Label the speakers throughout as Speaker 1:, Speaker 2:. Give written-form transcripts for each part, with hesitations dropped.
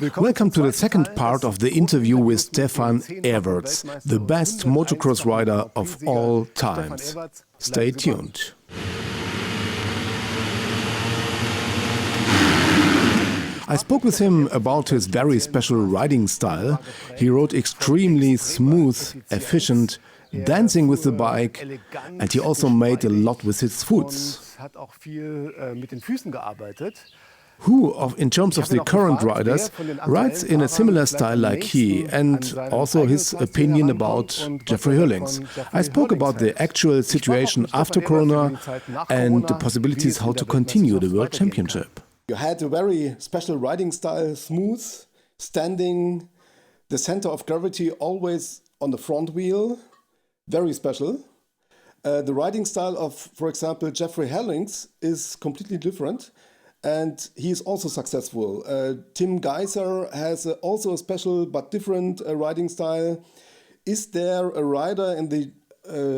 Speaker 1: Welcome to the second part of the interview with Stefan Everts, the best motocross rider of all times. Stay tuned. I spoke with him about his very special riding style. He rode extremely smooth, efficient, dancing with the bike, and he also made a lot with his foot. Who, in terms of the current riders, rides in a similar style like he, and also his opinion about Jeffrey Herlings. I spoke about the actual situation after Corona and the possibilities how to continue the World Championship.
Speaker 2: You had a very special riding style, smooth, standing, the center of gravity always on the front wheel, very special. The riding style of, for example, Jeffrey Herlings is completely different. And he is also successful. Tim Geiser has also a special but different riding style. Is there a rider in the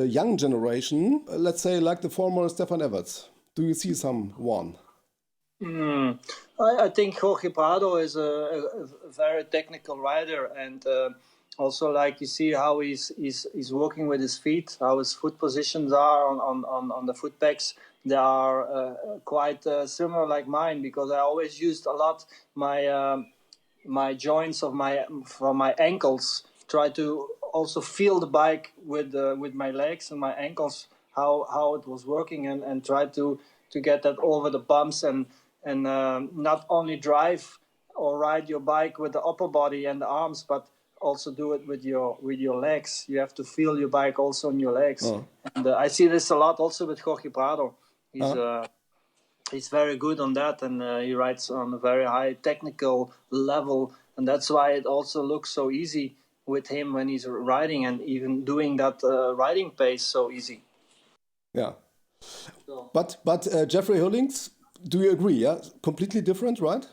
Speaker 2: young generation, let's say like the former Stefan Everts? Do you see someone?
Speaker 3: I think Jorge Prado is a very technical rider, and also like you see how he's working with his feet, how his foot positions are on the foot pegs. They are quite similar like mine, because I always used a lot my joints from my ankles. Try to also feel the bike with my legs and my ankles, how it was working, and try to get that over the bumps and not only drive or ride your bike with the upper body and the arms, but also do it with your legs. You have to feel your bike also in your legs. Oh. And I see this a lot also with Jorge Prado. He's very good on that, and he rides on a very high technical level, and that's why it also looks so easy with him when he's riding, and even doing that riding pace so easy.
Speaker 2: Yeah. So. But Jeffrey Herlings, do you agree? Yeah, completely different, right?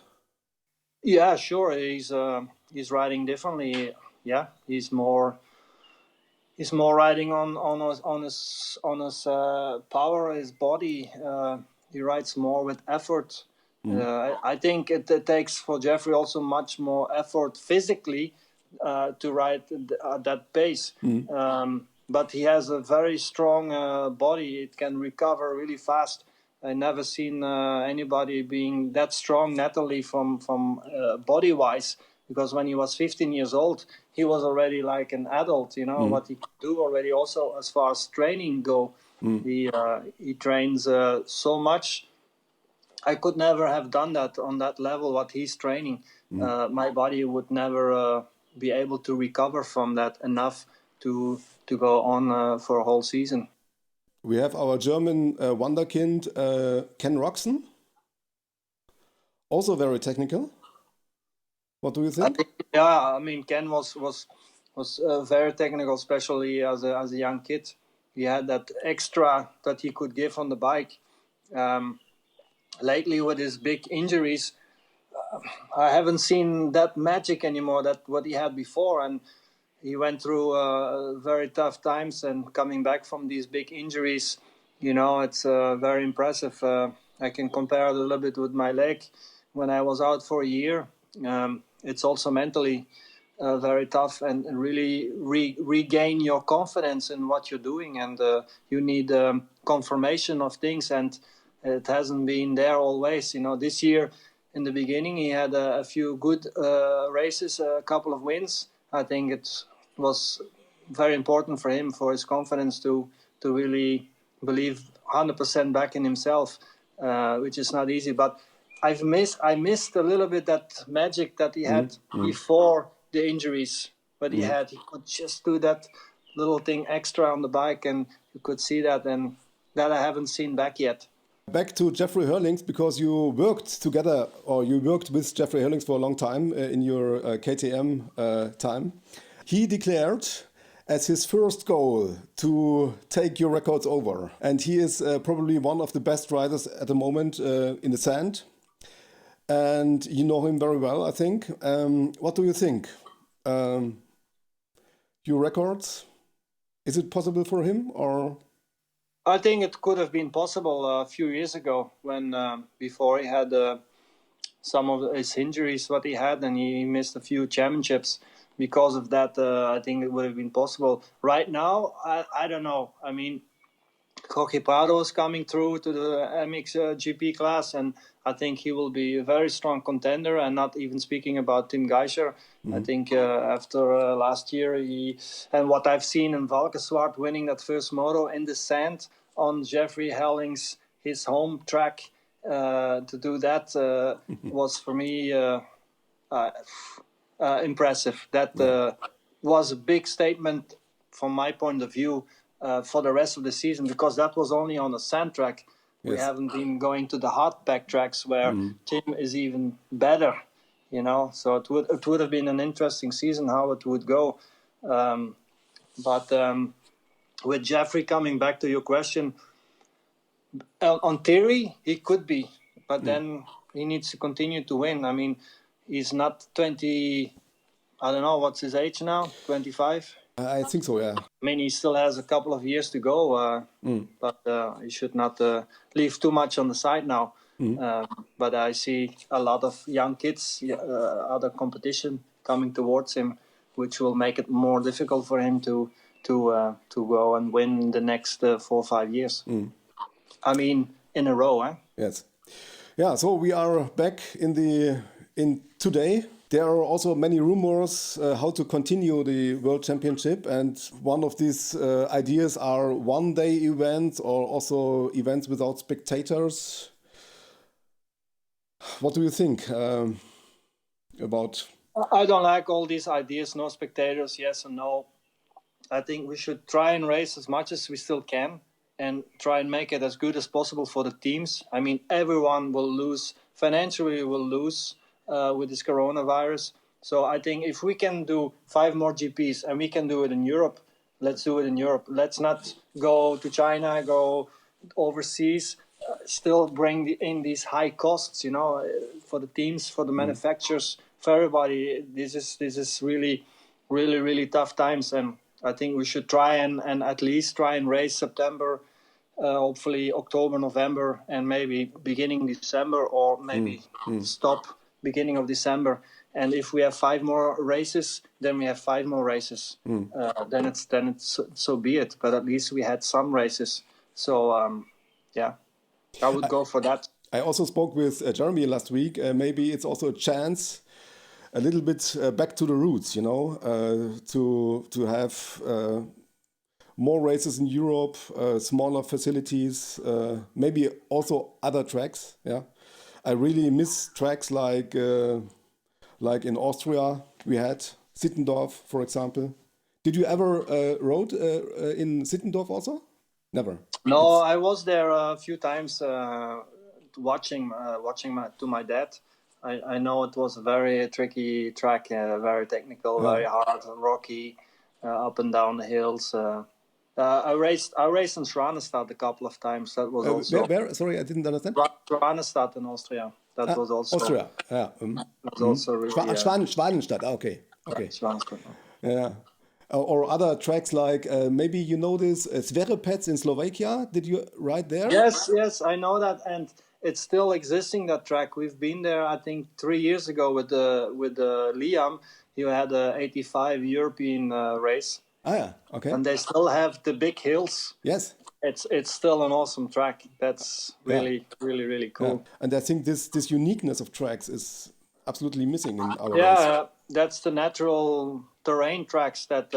Speaker 3: Yeah, sure. He's riding differently. Yeah, he's more riding on his power, his body. He rides more with effort. I think it takes for Jeffrey also much more effort physically to ride at that pace. But he has a very strong body. It can recover really fast. I never seen anybody being that strong, naturally from body-wise. Because when he was 15 years old, he was already like an adult. You know what he could do already. Also, as far as training go, he trains so much. I could never have done that on that level. What he's training, my body would never be able to recover from that enough to go on for a whole season.
Speaker 2: We have our German wonderkind, Ken Roczen, also very technical. What do you think?
Speaker 3: I mean, Ken was very technical, especially as a young kid. He had that extra that he could give on the bike. Lately, with his big injuries, I haven't seen that magic anymore, that what he had before. And he went through very tough times, and coming back from these big injuries, it's very impressive. I can compare it a little bit with my leg. When I was out for a year, it's also mentally very tough, and really regain your confidence in what you're doing. And you need confirmation of things, and it hasn't been there always. This year, in the beginning, he had a few good races, a couple of wins. I think it was very important for him, for his confidence to really believe 100% back in himself, which is not easy. But I missed a little bit that magic that he had before the injuries. But he could just do that little thing extra on the bike, and you could see that, and that I haven't seen back yet.
Speaker 2: Back to Jeffrey Herlings, because you worked together, or you worked with Jeffrey Herlings for a long time in your KTM time. He declared as his first goal to take your records over. And he is probably one of the best riders at the moment in the sand. And you know him very well, I think. What do you think? Your records, is it possible for him, or?
Speaker 3: I think it could have been possible a few years ago, when before he had some of his injuries what he had, and he missed a few championships because of that. I think it would have been possible. Right now, I don't know. I mean, Jorge Prado is coming through to the MX GP class, and I think he will be a very strong contender. And not even speaking about Tim Geiger. I think after last year, and what I've seen in Valkenswaard winning that first moto in the sand on Jeffrey Herlings, his home track, to do that was for me impressive. That was a big statement from my point of view for the rest of the season, because that was only on a sand track. We haven't been going to the hardback tracks where Tim is even better, So it would have been an interesting season how it would go. But with Jeffrey, coming back to your question, on theory he could be, but then he needs to continue to win. I mean, he's not 20. I don't know what's his age now. 25.
Speaker 2: I think so, yeah.
Speaker 3: I mean, he still has a couple of years to go, but he should not leave too much on the side now. But I see a lot of young kids, other competition coming towards him, which will make it more difficult for him to go and win the next 4 or 5 years. I mean, in a row, eh?
Speaker 2: Yes. Yeah, so we are back in today. There are also many rumors how to continue the World Championship, and one of these ideas are one-day events or also events without spectators. What do you think about?
Speaker 3: I don't like all these ideas, no spectators, yes or no. I think we should try and race as much as we still can and try and make it as good as possible for the teams. I mean, everyone will lose. Financially, will lose with this coronavirus. So I think if we can do 5 more GPs and we can do it in Europe, let's do it in Europe. Let's not go to China, go overseas, still bring in these high costs, for the teams, for the manufacturers, for everybody. This is really, really, really tough times. And I think we should try and at least try and race September, hopefully October, November, and maybe beginning December, or maybe stop beginning of December. And if we have 5 more races, then we have 5 more races. Then it's so be it. But at least we had some races. So I would go for that.
Speaker 2: I also spoke with Jeremy last week. Maybe it's also a chance, a little bit back to the roots, to have more races in Europe, smaller facilities, maybe also other tracks. Yeah, I really miss tracks like in Austria we had Sittendorf, for example. Did you ever rode in Sittendorf also? Never.
Speaker 3: No, I was there a few times watching to my dad. I know it was a very tricky track, very technical, very hard, rocky, up and down the hills. I raced in Schwanestadt a couple of times. That was also
Speaker 2: where? Sorry, I didn't understand.
Speaker 3: Schwanestadt in Austria. That was also
Speaker 2: Austria. Yeah.
Speaker 3: That was also really,
Speaker 2: Schwanenstadt. Okay.
Speaker 3: Schwanestadt.
Speaker 2: Yeah. Or other tracks like maybe you know this Zverepec in Slovakia. Did you ride there?
Speaker 3: Yes, I know that, and it's still existing, that track. We've been there, I think, 3 years ago with Liam. He had a 85 European race.
Speaker 2: Ah, yeah. Okay.
Speaker 3: And they still have the big hills.
Speaker 2: Yes.
Speaker 3: It's still an awesome track. That's really, really, really cool.
Speaker 2: Yeah. And I think this uniqueness of tracks is absolutely missing in our race.
Speaker 3: Yeah, that's the natural terrain tracks that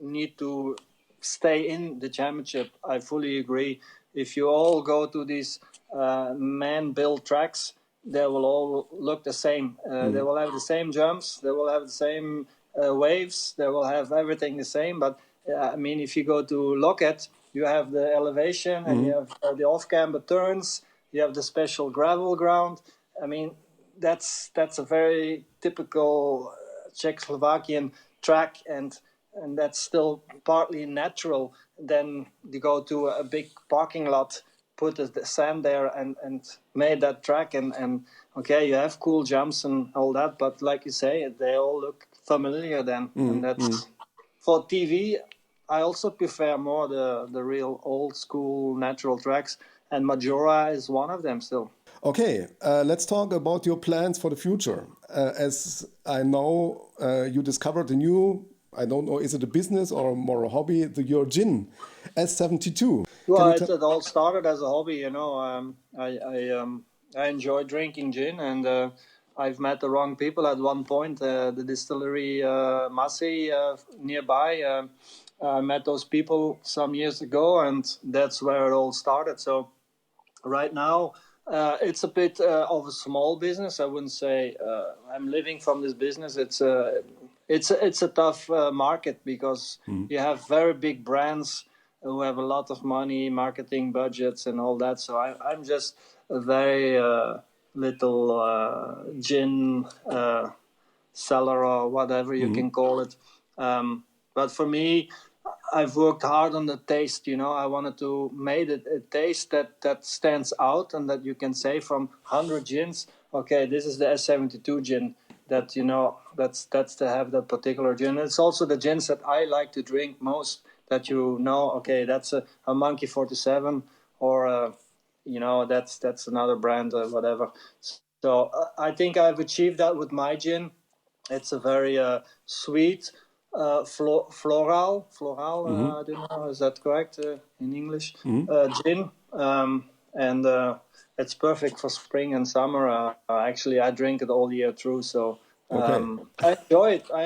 Speaker 3: need to stay in the championship. I fully agree. If you all go to these man-built tracks, they will all look the same. They will have the same jumps. They will have the same waves. They will have everything the same. But I mean, if you go to Loket, you have the elevation and you have the off-camber turns. You have the special gravel ground. I mean, that's a very typical Czechoslovakian track, and that's still partly natural. Then you go to a big parking lot, put the sand there, and made that track, and okay, you have cool jumps and all that, but like you say, they all look familiar then. And that's for TV. I also prefer more the real old school natural tracks, and Majora is one of them still.
Speaker 2: Okay, let's talk about your plans for the future. As I know, you discovered a new, I don't know, is it a business or more a hobby, your gin S72.
Speaker 3: Well, it all started as a hobby, you know. I enjoy drinking gin, and I've met the wrong people at one point. The distillery Massey nearby. I met those people some years ago, and that's where it all started. So right now, it's a bit of a small business. I wouldn't say I'm living from this business. It's a tough market because you have very big brands who have a lot of money, marketing budgets, and all that. So I'm just a very little gin seller or whatever you can call it. But for me, I've worked hard on the taste. You know, I wanted to make it a taste that stands out and that you can say from 100 gins, okay, this is the S72 gin. That you know, that's to have that particular gin. It's also the gins that I like to drink most. That you know, okay, that's a Monkey 47, or you know, that's another brand or whatever. So I think I've achieved that with my gin. It's a very sweet, floral. I don't know, is that correct in English? Gin, and it's perfect for spring and summer. Actually, I drink it all year through, so I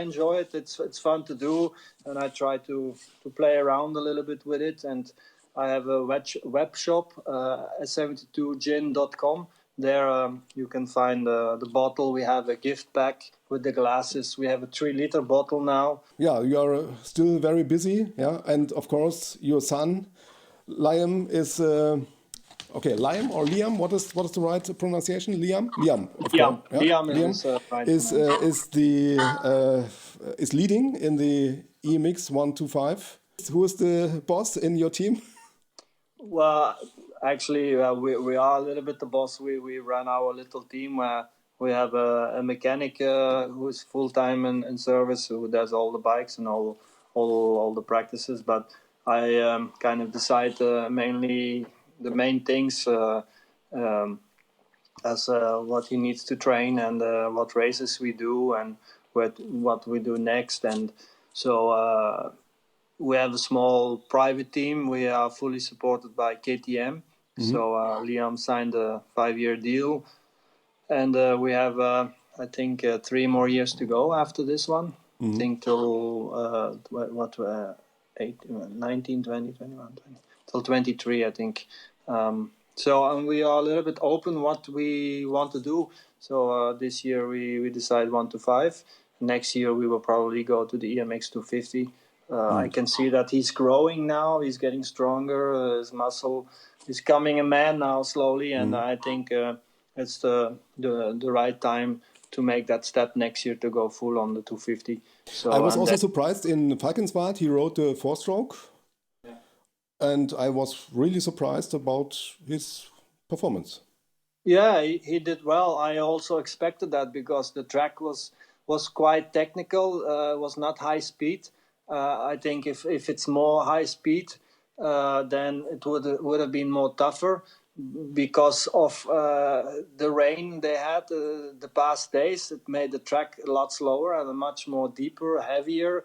Speaker 3: enjoy it. It's fun to do, and I try to play around a little bit with it. And I have a web shop, s72gin.com. There you can find the bottle. We have a gift pack with the glasses. We have a 3-liter bottle now.
Speaker 2: Yeah, you are still very busy. Yeah, and of course your son, Liam, is Liam or Liam. What is the right pronunciation? Liam. Liam. Of course. Yeah?
Speaker 3: Liam
Speaker 2: is leading in the EMX 125. Who is the boss in your team?
Speaker 3: Well, actually, we are a little bit the boss. We run our little team where we have a mechanic who is full time in service, who does all the bikes and all the practices. But I kind of decide mainly the main things as what he needs to train and what races we do and what we do next. And so. We have a small private team. We are fully supported by KTM. So Liam signed a 5-year deal. And we have, I think, 3 more years to go after this one. I think till, 19, 20, 21, 20, till 23, I think. So we are a little bit open what we want to do. So this year we decide 1 to 5. Next year we will probably go to the EMX 250. I can see that he's growing now. He's getting stronger. His muscle is becoming a man now slowly, and I think it's the right time to make that step next year to go full on the 250. So
Speaker 2: I was also surprised in Falkensbad. He rode the 4-stroke, and I was really surprised about his performance.
Speaker 3: Yeah, he did well. I also expected that because the track was quite technical. Was not high speed. I think if it's more high speed, then it would have been more tougher because of the rain they had the past days. It made the track a lot slower and a much more deeper, heavier,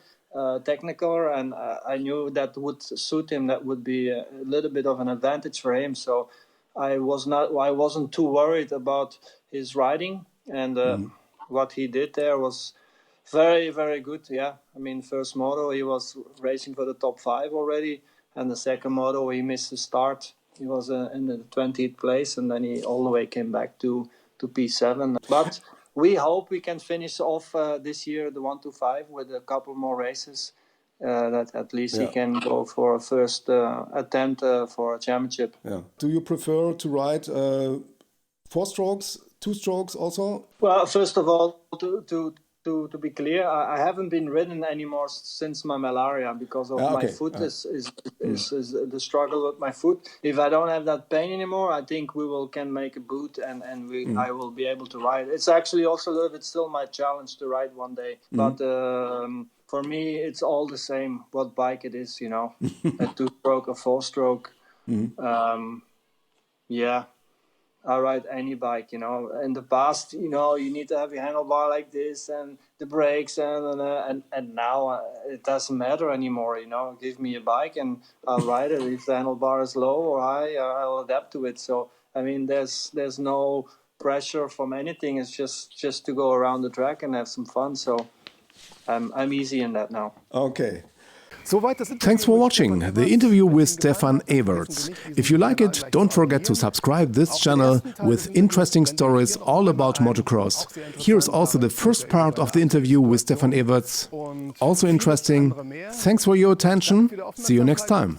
Speaker 3: technical. And I knew that would suit him. That would be a little bit of an advantage for him. So I wasn't too worried about his riding, and what he did there was very, very good. Yeah, I mean, first moto he was racing for the top 5 already, and the second moto he missed the start. He was in the 20th place, and then he all the way came back to P7. But we hope we can finish off this year the 125 with a couple more races. That at least he can go for a first attempt for a championship.
Speaker 2: Yeah. Do you prefer to ride 4 strokes, 2 strokes also?
Speaker 3: Well, first of all, to be clear, I haven't been ridden anymore since my malaria because of my foot is the struggle with my foot. If I don't have that pain anymore, I think can make a boot and I will be able to ride. It's actually also a little bit still my challenge to ride one day. But for me, it's all the same what bike it is, you know, a 2-stroke, a 4-stroke. Yeah. I ride any bike, In the past, you need to have your handlebar like this and the brakes and now it doesn't matter anymore, Give me a bike and I'll ride it. If the handlebar is low or high, I'll adapt to it. So, I mean, there's no pressure from anything. It's just to go around the track and have some fun. So I'm easy in that now.
Speaker 2: Okay.
Speaker 1: Thanks for watching the interview with Stefan Everts. If you like it, don't forget to subscribe this channel with interesting stories all about motocross. Here's also the first part of the interview with Stefan Everts. Also interesting. Thanks for your attention. See you next time.